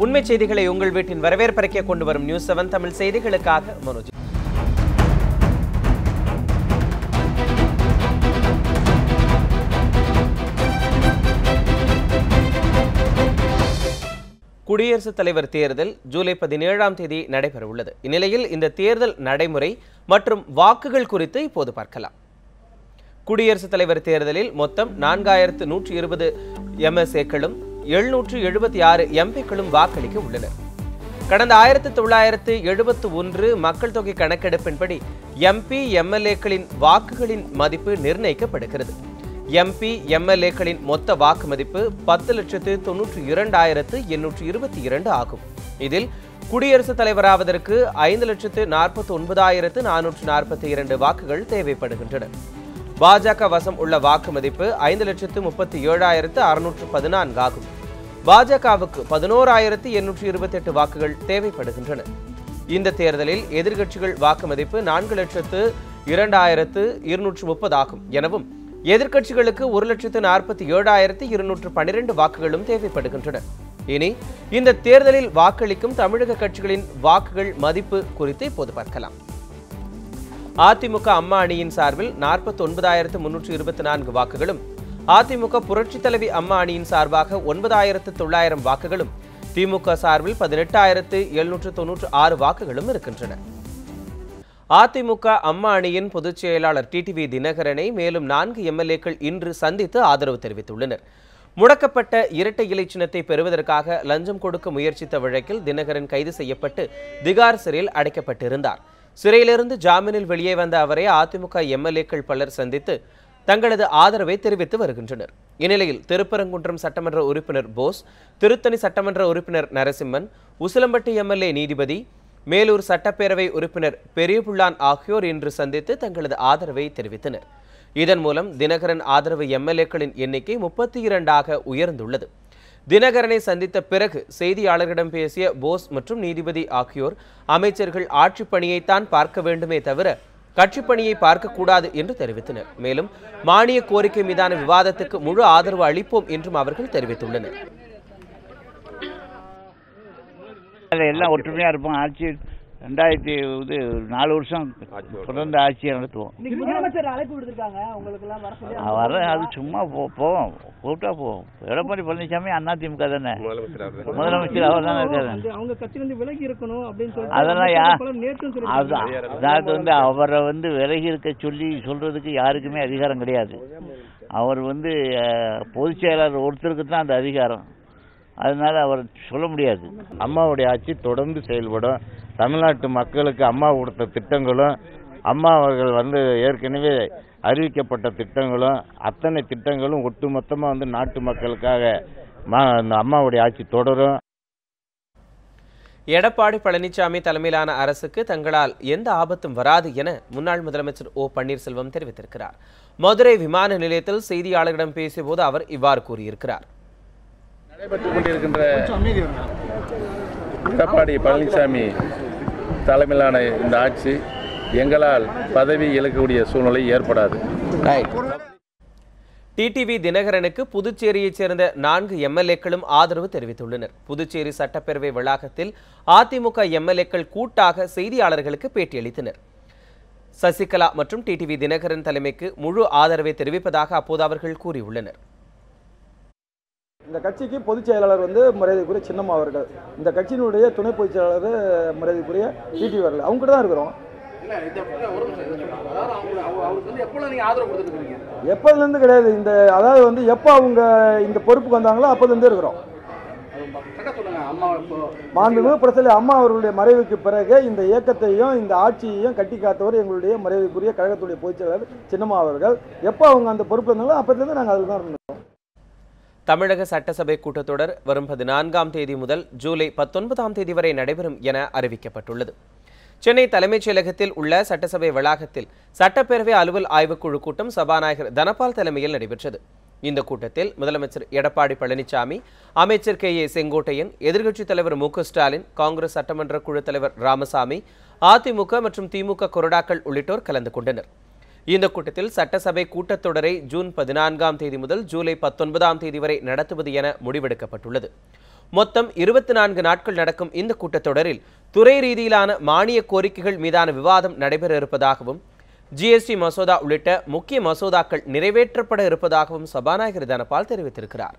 உண்மை செய்திகளை உங்கள் வீட்டின் வரவேற்பறைக்க கொண்டு வரும் நியூஸ் 7 தமிழ் செய்திகளுக்காக மனோஜ். குடியரசுத் தலைவர் தேர்தல் ஜூலை 17ஆம் தேதி நடைபெறவுள்ளது. இந்நிலையில் இந்த தேர்தல் நடைமுறை மற்றும் வாக்குகள் குறித்து இப்போது பார்க்கலாம். குடியரசுத் தலைவர் தேர்தலில் மொத்தம் 4120 MSAக்களும் 776 MPக்களும் வாக்களிக்க உள்ளனர். கடந்த 1971 மக்கள் தொகை கணக்கெடுப்பின்படி MP MLAக்களின் வாக்குகளின் மதிப்பு நிர்ணயிக்கப்படுகிறது. MP MLAக்களின் மொத்த வாக்கு மதிப்பு 10,92,822 ஆகும். இதில் குடியரசுத் தலைவராவதற்கு 5,49,442 வாக்குகள் தேவைப்படுகின்றன. பாஜக வசம் உள்ள வாக்கு மதிப்பு 5,37,614 ஆகும். பாஜகவுக்கு 11,828 வாக்குகள் தேவைப்படுகின்றன. இந்த தேர்தலில் எதிர்க்கட்சிகள் வாக்கு மதிப்பு 4,02,230 ஆகும் எனவும் எதிர்க்கட்சிகளுக்கு 1,47,212 வாக்குகளும் தேவைப்படுகின்றன. இனி இந்த தேர்தலில் வாக்களிக்கும் தமிழக கட்சிகளின் வாக்குகள் மதிப்பு குறித்து இப்போது பார்க்கலாம். அதிமுக அம்மா அணியின் சார்பில் 49,324 வாக்குகளும், அதிமுக புரட்சி தலைவி அம்மா அணியின் சார்பாக 9,900 வாக்குகளும், திமுக சார்பில் 18,796 வாக்குகளும் இருக்கின்றன. அதிமுக அம்மா அணியின் பொதுச் செயலாளர் டிடிவி தினகரனை மேலும் 4 MLAக்கள் இன்று சந்தித்து ஆதரவு தெரிவித்துள்ளனர். முடக்கப்பட்ட இரட்டை இலை சின்னத்தை பெறுவதற்காக லஞ்சம் கொடுக்க முயற்சித்த வழக்கில் தினகரன் கைது செய்யப்பட்டு திகார் சிறையில் அடைக்கப்பட்டிருந்தார். சிறையிலிருந்து ஜாமீனில் வெளியே வந்த அவரை அதிமுக MLAக்கள் பலர் சந்தித்து தங்களது ஆதரவை தெரிவித்து வருகின்றனர். இந்நிலையில் திருப்பரங்குன்றம் சட்டமன்ற உறுப்பினர் போஸ், திருத்தணி சட்டமன்ற உறுப்பினர் நரசிம்மன், உசிலம்பட்டி MLA நீதிபதி, மேலூர் சட்டப்பேரவை உறுப்பினர் பெரியபுள்ளான் ஆகியோர் இன்று சந்தித்து தங்களது ஆதரவை தெரிவித்தனர். இதன் மூலம் தினகரன் ஆதரவு MLAக்களின் எண்ணிக்கை 32ஆக உயர்ந்துள்ளது. தினகரனை சந்தித்த பிறகு செய்தியாளர்களிடம் பேசிய போஸ் மற்றும் நீதிபதி ஆகியோர் அமைச்சர்கள் ஆட்சி பணியைத்தான் பார்க்க வேண்டுமே தவிர கட்சி பணியை பார்க்கக்கூடாது என்று தெரிவித்தனர். மேலும் மானிய கோரிக்கை மீதான விவாதத்துக்கு முழு ஆதரவு அளிப்போம் என்றும் அவர்கள் தெரிவித்துள்ளனர். எல்லாம் ஒற்றுமையா இருப்போம். ஆட்சி 2004 வருஷம் தொடர்ந்து ஆட்சியை நடத்துவோம். வர அது சும்மா போவோம், கூப்பிட்டா போவோம். எடப்பாடி பழனிசாமி அதிமுக தானே முதலமைச்சர், அவர் தானே இருக்காரு. அதெல்லாம் அதாவது அவரை விலகி இருக்க சொல்றதுக்கு யாருக்குமே அதிகாரம் கிடையாது. அவர் பொதுச் செயலாளர் ஒருத்தருக்கு தான் அந்த அதிகாரம். அதனால அவர் சொல்ல முடியாது. அம்மாவுடைய ஆட்சி தொடர்ந்து செயல்படும். தமிழ்நாட்டு மக்களுக்கு அம்மா கொடுத்த திட்டங்களும், அம்மா அவர்கள் ஏற்கனவே அறிவிக்கப்பட்ட திட்டங்களும், அத்தனை திட்டங்களும் ஒட்டுமொத்தமாக நாட்டு மக்களுக்காக அம்மாவுடைய ஆட்சி தொடரும். எடப்பாடி பழனிசாமி தலைமையிலான அரசுக்கு தங்களால் எந்த ஆபத்தும் வராது என முன்னாள் முதலமைச்சர் ஓ பன்னீர்செல்வம் தெரிவித்திருக்கிறார். மதுரை விமான நிலையத்தில் செய்தியாளர்களிடம் பேசிய போது அவர் இவ்வாறு கூறியிருக்கிறார். நடைபெற்றுக் கொண்டிருக்கின்ற எடப்பாடி பழனிசாமி தலைமையிலான இந்த ஆட்சி எங்களால் பதவி இழக்கக்கூடிய சூழ்நிலை ஏற்படாது. டிடிவி தினகரனுக்கு புதுச்சேரியைச் சேர்ந்த 4 MLAக்களும் ஆதரவு தெரிவித்துள்ளனர். புதுச்சேரி சட்டப்பேரவை வளாகத்தில் அதிமுக MLAக்கள் கூட்டாக செய்தியாளர்களுக்கு பேட்டியளித்தனர். சசிகலா மற்றும் டிடிவி தினகரன் தலைமைக்கு முழு ஆதரவை தெரிவிப்பதாக அப்போது அவர்கள் கூறியுள்ளனர். இந்த கட்சிக்கு பொதுச் செயலாளர் மரியாதைக்குரிய சின்னம்மா அவர்கள், இந்த கட்சியினுடைய துணை பொதுச் செயலாளர் மரியாதைக்குரிய டிடிவி அவர்கள், அவங்க தான் இருக்கிறோம். எப்போதுலேருந்து கிடையாது. அதாவது எப்போ அவங்க இந்த பொறுப்புக்கு வந்தாங்களோ அப்போதுலேருந்து இருக்கிறோம். மாண்புமிகு பிரதமர் அம்மா அவர்களுடைய மறைவுக்கு பிறகு இந்த இயக்கத்தையும் இந்த ஆட்சியையும் கட்டி காத்தவர் எங்களுடைய மரியாதைக்குரிய கழகத்துடைய பொதுச் செயலாளர் சின்னம்மா அவர்கள். எப்போ அவங்க அந்த பொறுப்பு இருந்தாங்களோ அப்போதுலேருந்து நாங்கள் அதில் தான் இருந்தோம். தமிழக சட்டசபை கூட்டத்தொடர் வரும் 14ஆம் தேதி முதல் ஜூலை 19ஆம் தேதி வரை நடைபெறும் என அறிவிக்கப்பட்டுள்ளது. சென்னை தலைமைச் செயலகத்தில் உள்ள சட்டசபை வளாகத்தில் சட்டப்பேரவை அலுவல் ஆய்வுக்குழு கூட்டம் சபாநாயகர் தனபால் தலைமையில் நடைபெற்றது. இந்த கூட்டத்தில் முதலமைச்சர் எடப்பாடி பழனிசாமி, அமைச்சர் கே. ஏ. செங்கோட்டையன், எதிர்க்கட்சித் தலைவர் மு. க. ஸ்டாலின், காங்கிரஸ் சட்டமன்ற குழு தலைவர் ராமசாமி, அதிமுக மற்றும் திமுக கொறடாக்கள் உள்ளிட்டோர் கலந்து கொண்டனர். இந்த கூட்டத்தில் சட்டசபை கூட்டத்தொடரை ஜூன் 14ஆம் தேதி முதல் ஜூலை 19ஆம் தேதி வரை நடத்துவது என முடிவெடுக்கப்பட்டுள்ளது. மொத்தம் 24 நாட்கள் நடக்கும் இந்த கூட்டத்தொடரில் துறை ரீதியிலான மானிய கோரிக்கைகள் மீதான விவாதம் நடைபெற இருப்பதாகவும் ஜிஎஸ்டி மசோதா உள்ளிட்ட முக்கிய மசோதாக்கள் நிறைவேற்றப்பட இருப்பதாகவும் சபாநாயகர் தனபால் தெரிவித்திருக்கிறார்.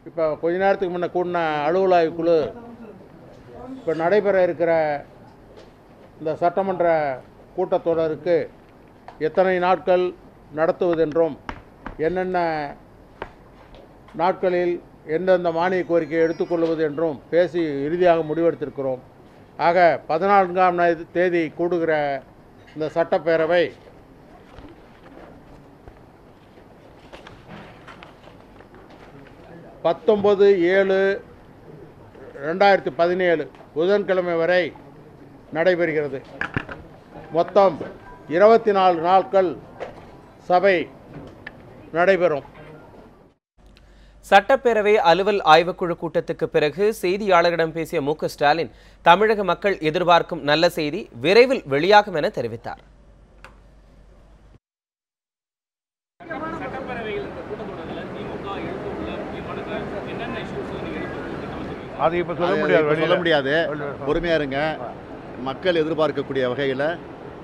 இப்போ கொஞ்ச நேரத்துக்கு முன்ன கூடின அலுவல் ஆய்வுக்குழு இப்போ நடைபெற இருக்கிற இந்த சட்டமன்ற கூட்டத்தொடருக்கு எத்தனை நாட்கள் நடத்துவதென்றும் என்னென்ன நாட்களில் எந்தெந்த மானிய கோரிக்கையை எடுத்துக்கொள்வது என்றும் பேசி இறுதியாக முடிவெடுத்திருக்கிறோம். ஆக 14ஆம் தேதி கூடுகிற இந்த சட்டப்பேரவை பத்தொன்பது 7/2017 புதன்கிழமை வரை நடைபெறுகிறது. மொத்தம் 24 நாட்கள் சபை நடைபெறும். சட்டப்பேரவை அலுவல் ஆய்வுக்குழு கூட்டத்துக்கு பிறகு செய்தியாளர்களிடம் பேசிய மு.க. ஸ்டாலின் தமிழக மக்கள் எதிர்பார்க்கும் நல்ல செய்தி விரைவில் வெளியாகும் என தெரிவித்தார். அது இப்போ சொல்ல முடியாது. பொறுமையா இருங்க. மக்கள் எதிர்பார்க்கக்கூடிய வகையில்,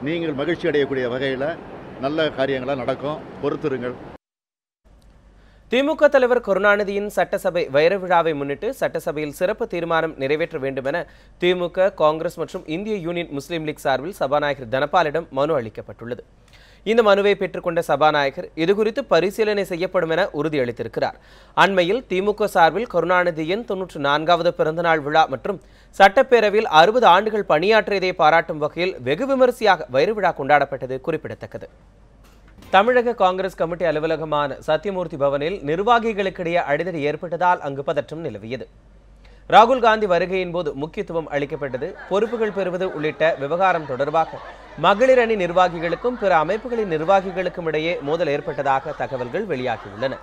நீங்கள் மகிழ்ச்சி அடையக்கூடிய வகையில் நல்ல காரியங்களாக நடக்கும். பொறுத்திருங்கள். திமுக தலைவர் கருணாநிதியின் சட்டசபை வைர விழாவை முன்னிட்டு சட்டசபையில் சிறப்பு தீர்மானம் நிறைவேற்ற வேண்டும் என திமுக, காங்கிரஸ் மற்றும் இந்திய யூனியன் முஸ்லீம் லீக் சார்பில் சபாநாயகர் தனபாலிடம் மனு அளிக்கப்பட்டுள்ளது. இந்த மனுவை பெற்றுக்கொண்ட சபாநாயகர் இதுகுறித்து பரிசீலனை செய்யப்படும் என உறுதியளித்திருக்கிறார். அண்மையில் திமுக சார்பில் கருணாநிதியின் 94வது பிறந்தநாள் விழா மற்றும் சட்டப்பேரவையில் 60 ஆண்டுகள் பணியாற்றியதை பாராட்டும் வகையில் வெகு விமரிசையாக வைர விழா கொண்டாடப்பட்டது குறிப்பிடத்தக்கது. தமிழக காங்கிரஸ் கமிட்டி அலுவலகமான சத்தியமூர்த்தி பவனில் நிர்வாகிகளுக்கிடையே அடிதடி ஏற்பட்டதால் அங்கு பதற்றம் நிலவியது. ராகுல் காந்தி வருகையின் போது முக்கியத்துவம் அளிக்கப்பட்டது, பொறுப்புகள் பெறுவது உள்ளிட்ட விவகாரம் தொடர்பாக மகளிர் அணி நிர்வாகிகளுக்கும் பிற அமைப்புகளின் நிர்வாகிகளுக்கும் இடையே மோதல் ஏற்பட்டதாக தகவல்கள் வெளியாகியுள்ளன.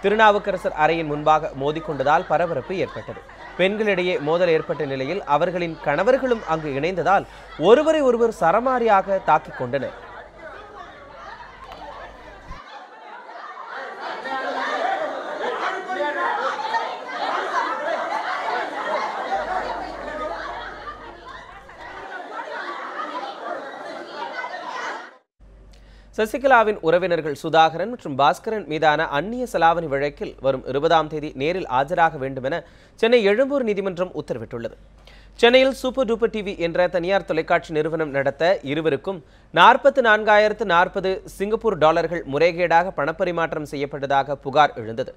திருநாவுக்கரசர் அறையின் முன்பாக மோதிக்கொண்டதால் பரபரப்பு ஏற்பட்டது. பெண்களிடையே மோதல் ஏற்பட்ட நிலையில் அவர்களின் கணவர்களும் அங்கு இணைந்ததால் ஒருவரை ஒருவர் சரமாரியாக தாக்கிக் கொண்டனர். சசிகலாவின் உறவினர்கள் சுதாகரன் மற்றும் பாஸ்கரன் மீதான அந்நிய செலாவணி வழக்கில் வரும் 20ஆம் தேதி நேரில் ஆஜராக வேண்டும் என சென்னை எழும்பூர் நீதிமன்றம் உத்தரவிட்டுள்ளது. சென்னையில் சூப்பர் டூப்பர் டிவி என்ற தனியார் தொலைக்காட்சி நிறுவனம் நடத்த இருவருக்கும் 44,040 சிங்கப்பூர் டாலர்கள் முறைகேடாக பணப்பரிமாற்றம் செய்யப்பட்டதாக புகார் எழுந்தது.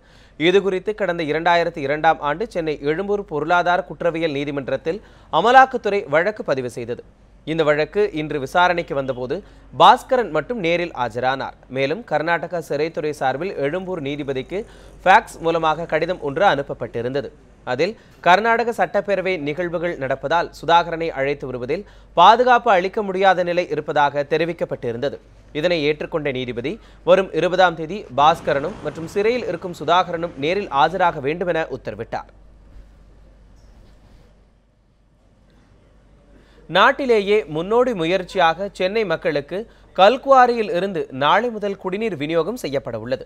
இதுகுறித்து கடந்த 2002ஆம் ஆண்டு சென்னை எழும்பூர் பொருளாதார குற்றவியல் நீதிமன்றத்தில் அமலாக்கத்துறை வழக்கு பதிவு செய்தது. இந்த வழக்கு இன்று விசாரணைக்கு வந்தபோது பாஸ்கரன் மட்டும் நேரில் ஆஜரானார். மேலும் கர்நாடக சிறைத்துறை சார்பில் எழும்பூர் நீதிபதிக்கு ஃபேக்ஸ் மூலமாக கடிதம் ஒன்று அனுப்பப்பட்டிருந்தது. அதில் கர்நாடக சட்டப்பேரவை நிகழ்வுகள் நடப்பதால் சுதாகரனை அழைத்து வருவதில் பாதுகாப்பு அளிக்க முடியாத நிலை இருப்பதாக தெரிவிக்கப்பட்டிருந்தது. இதனை ஏற்றுக்கொண்ட நீதிபதி வரும் 20ஆம் தேதி பாஸ்கரனும் மற்றும் சிறையில் இருக்கும் சுதாகரனும் நேரில் ஆஜராக வேண்டும் என உத்தரவிட்டார். நாட்டிலேயே முன்னோடி முயற்சியாக சென்னை மக்களுக்கு கல்குவாரியில் இருந்து நாளை முதல் குடிநீர் விநியோகம் செய்யப்பட உள்ளது.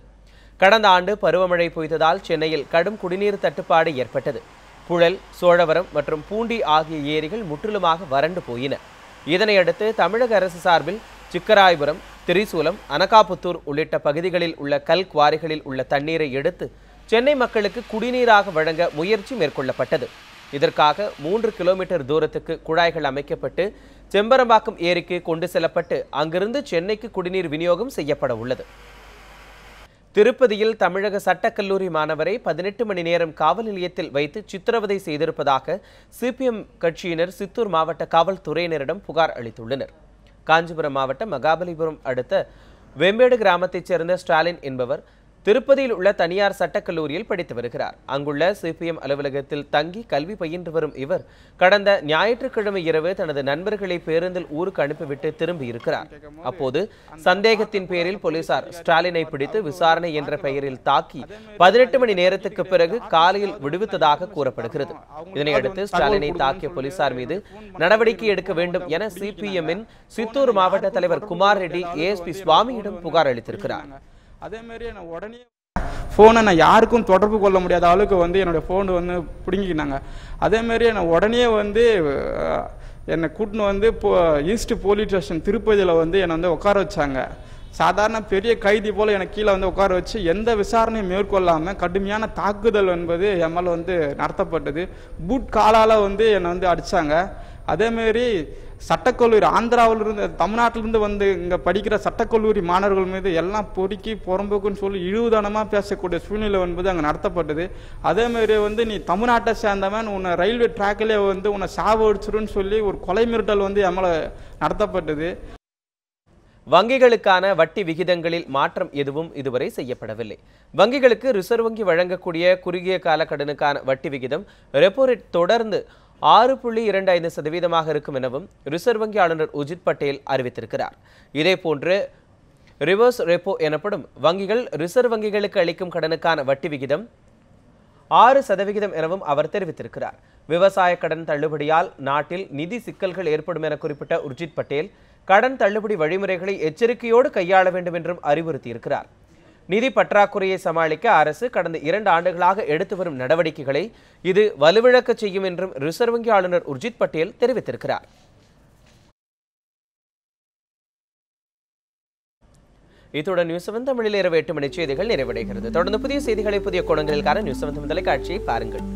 கடந்த ஆண்டு பருவமழை பொய்த்ததால் சென்னையில் கடும் குடிநீர் தட்டுப்பாடு ஏற்பட்டது. புழல், சோழவரம் மற்றும் பூண்டி ஆகிய ஏரிகள் முற்றிலுமாக வறண்டு போயின. இதனையடுத்து தமிழக அரசு சார்பில் சிக்கராயபுரம், திரிசூலம், அனகாபுத்தூர் உள்ளிட்ட பகுதிகளில் உள்ள கல் குவாரிகளில் உள்ள தண்ணீரை எடுத்து சென்னை மக்களுக்கு குடிநீராக வழங்க முயற்சி மேற்கொள்ளப்பட்டது. இதற்காக 3 கிலோமீட்டர் தூரத்துக்கு குழாய்கள் அமைக்கப்பட்டு செம்பரம்பாக்கம் ஏரிக்கு கொண்டு செல்லப்பட்டு அங்கிருந்து சென்னைக்கு குடிநீர் விநியோகம் செய்யப்பட உள்ளது. திருப்பதியில் தமிழக சட்டக்கல்லூரி மாணவரை 18 மணி நேரம் காவல் நிலையத்தில் வைத்து சித்திரவதை செய்திருப்பதாக சிபிஎம் கட்சியினர் சித்தூர் மாவட்ட காவல்துறையினரிடம் புகார் அளித்துள்ளனர். காஞ்சிபுரம் மாவட்டம் மகாபலிபுரம் அடுத்த வெம்பேடு கிராமத்தைச் சேர்ந்த ஸ்டாலின் என்பவர் திருப்பதியில் உள்ள தனியார் சட்டக்கல்லூரியில் படித்து வருகிறார். அங்குள்ள சிபிஎம் அலுவலகத்தில் தங்கி கல்வி பயின்று வரும் இவர் கடந்த ஞாயிற்றுக்கிழமை இரவு தனது நண்பர்களை பேருந்தில் ஊருக்கு அனுப்பிவிட்டு திரும்பி இருக்கிறார். அப்போது சந்தேகத்தின் பேரில் போலீசார் ஸ்டாலினை பிடித்து விசாரணை என்ற பெயரில் தாக்கி 18 மணி நேரத்துக்கு பிறகு காலையில் விடுவித்ததாக கூறப்படுகிறது. இதனையடுத்து ஸ்டாலினை தாக்கிய போலீசார் மீது நடவடிக்கை எடுக்க வேண்டும் என சிபிஎம்மின் சித்தூர் மாவட்ட தலைவர் குமார் ரெட்டி ஏஎஸ்பி சுவாமியிடம் புகார் அளித்திருக்கிறார். அதே மாதிரி உடனே ஃபோனை நான் யாருக்கும் தொடர்பு கொள்ள முடியாத அளவுக்கு வந்து என்னுடைய ஃபோன் வந்து பிடுங்கிக்கினாங்க. அதேமாரி என்னை உடனே வந்து என்னை கூட்டின்னு வந்து ஈஸ்ட் போலீஸ் ஸ்டேஷன் திருப்பதியில் வந்து என்னை வந்து உட்கார வச்சாங்க. சாதாரண பெரிய கைதி போல் எனக்கு கீழே வந்து உட்கார வச்சு எந்த விசாரணையும் மேற்கொள்ளாமல் கடுமையான தாக்குதல் என்பது என் மேலே வந்து நடத்தப்பட்டது. பூட் காலால் வந்து என்னை வந்து அடித்தாங்க. அதேமாரி சட்டக்கல்லூரி ஆந்திராவிலிருந்து தமிழ்நாட்டிலிருந்து வந்து இங்கே படிக்கிற சட்டக்கல்லூரி மாணவர்கள் மீது எல்லாம் பொறுக்கி புறம்போக்குன்னு சொல்லி இழிவுதனமாக பேசக்கூடிய சூழ்நிலை என்பது அங்கே நடத்தப்பட்டது. அதேமாரி வந்து நீ தமிழ்நாட்டை சேர்ந்தவன் உன்னை ரயில்வே ட்ராக்கிலே வந்து உன்னை சாவடிச்சிருன்னு சொல்லி ஒரு கொலை மிரட்டல் வந்து என் மேலே நடத்தப்பட்டது. வங்கிகளுக்கான வட்டி விகிதங்களில் மாற்றம் எதுவும் இதுவரை செய்யப்படவில்லை. வங்கிகளுக்கு ரிசர்வ் வங்கி வழங்கக்கூடிய குறுகிய கால கடனுக்கான வட்டி விகிதம் ரெப்போ ரேட் தொடர்ந்து 6.25% இருக்கும் எனவும் ரிசர்வ் வங்கி ஆளுநர் உர்ஜித் பட்டேல் அறிவித்திருக்கிறார். இதேபோன்று ரிவர்ஸ் ரெப்போ எனப்படும் வங்கிகள் ரிசர்வ் வங்கிகளுக்கு அளிக்கும் கடனுக்கான வட்டி விகிதம் 6% எனவும் அவர் தெரிவித்திருக்கிறார். விவசாய கடன் தள்ளுபடியால் நாட்டில் நிதி சிக்கல்கள் ஏற்படும் என குறிப்பிட்ட உர்ஜித் பட்டேல் கடன் தள்ளுபடி வழிமுறைகளை எச்சரிக்கையோடு கையாள வேண்டும் என்றும் அறிவுறுத்தியிருக்கிறார். நிதி பற்றாக்குறையை சமாளிக்க அரசு கடந்த 2 ஆண்டுகளாக எடுத்து வரும் நடவடிக்கைகளை இது வலுவிழக்க செய்யும் என்றும் ரிசர்வ் வங்கி ஆளுநர் உர்ஜித் பட்டேல் தெரிவித்திருக்கிறார். இத்துடன் நியூஸ் 7 தமிழில் இரவு 8 மணி செய்திகள் நிறைவடைகிறது. தொடர்ந்து புதிய செய்திகளை புதிய கோணங்களில் காண நியூஸ் 7 தொலைக்காட்சியை பாருங்கள்.